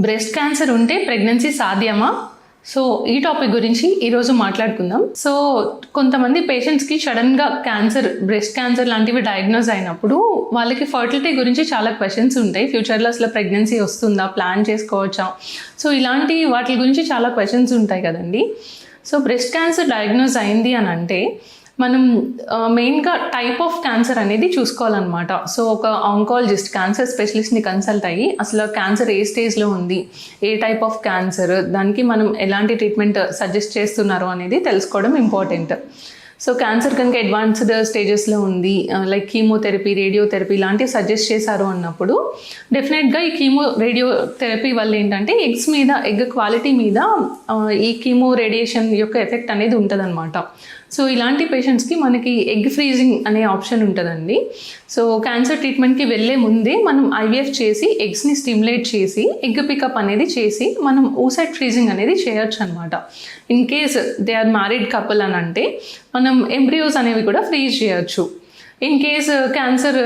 Breast cancer ఉంటే pregnancy సాధ్యమా? So ఈ టాపిక్ గురించి ఈరోజు మాట్లాడుకుందాం. సో కొంతమంది పేషెంట్స్కి సడన్గా బ్రెస్ట్ క్యాన్సర్ లాంటివి డయాగ్నోజ్ అయినప్పుడు వాళ్ళకి ఫర్టిలిటీ గురించి చాలా క్వశ్చన్స్ ఉంటాయి. ఫ్యూచర్లో అసలు ప్రెగ్నెన్సీ వస్తుందా, ప్లాన్ చేసుకోవచ్చా, సో ఇలాంటి వాటి గురించి చాలా క్వశ్చన్స్ ఉంటాయి కదండి. సో బ్రెస్ట్ క్యాన్సర్ డయాగ్నోజ్ అయింది అని అంటే మనం మెయిన్గా టైప్ ఆఫ్ క్యాన్సర్ అనేది చూసుకోవాలన్నమాట. సో ఒక ఆంకాలజిస్ట్, క్యాన్సర్ స్పెషలిస్ట్ని కన్సల్ట్ అయ్యి అసలు క్యాన్సర్ ఏ స్టేజ్లో ఉంది, ఏ టైప్ ఆఫ్ క్యాన్సర్, దానికి మనం ఎలాంటి ట్రీట్మెంట్ సజెస్ట్ చేస్తున్నారు అనేది తెలుసుకోవడం ఇంపార్టెంట్. సో క్యాన్సర్ కనుక అడ్వాన్స్డ్ స్టేజెస్లో ఉంది, లైక్ కీమోథెరపీ, రేడియోథెరపీ ఇలాంటివి సజెస్ట్ చేశారు అన్నప్పుడు డెఫినెట్గా ఈ రేడియోథెరపీ వల్ల ఏంటంటే ఎగ్ క్వాలిటీ మీద ఈ కీమో రేడియేషన్ యొక్క ఎఫెక్ట్ అనేది ఉంటుందన్నమాట. సో ఇలాంటి పేషెంట్స్కి మనకి ఎగ్ ఫ్రీజింగ్ అనే ఆప్షన్ ఉంటుందండి. సో క్యాన్సర్ ట్రీట్మెంట్కి వెళ్ళే ముందే మనం ఐవీఎఫ్ చేసి ఎగ్స్ని స్టిమ్యులేట్ చేసి ఎగ్ పికప్ అనేది చేసి మనం oocyte ఫ్రీజింగ్ అనేది చేయొచ్చు అనమాట. In case they are married couple అని అంటే మనం ఎంబ్రియోస్ అనేవి కూడా ఫ్రీజ్ చేయొచ్చు. ఇన్ కేస్ క్యాన్సర్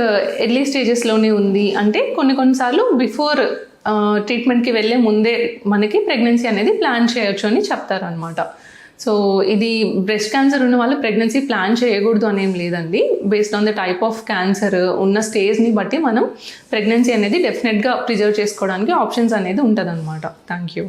ఎర్లీ స్టేజెస్లోనే ఉంది అంటే కొన్నిసార్లు బిఫోర్ ట్రీట్మెంట్కి వెళ్ళే ముందే మనకి ప్రెగ్నెన్సీ అనేది ప్లాన్ చేయొచ్చు అని చెప్తారనమాట. సో ఇది బ్రెస్ట్ క్యాన్సర్ ఉన్న వాళ్ళు ప్రెగ్నెన్సీ ప్లాన్ చేయకూడదు అనేం లేదండి. Based on the type of cancer ఉన్న స్టేజ్ని బట్టి మనం ప్రెగ్నెన్సీ అనేది డెఫినెట్గా ప్రిజర్వ్ చేసుకోవడానికి ఆప్షన్స్ అనేది ఉంటుంది అనమాట. Thank you.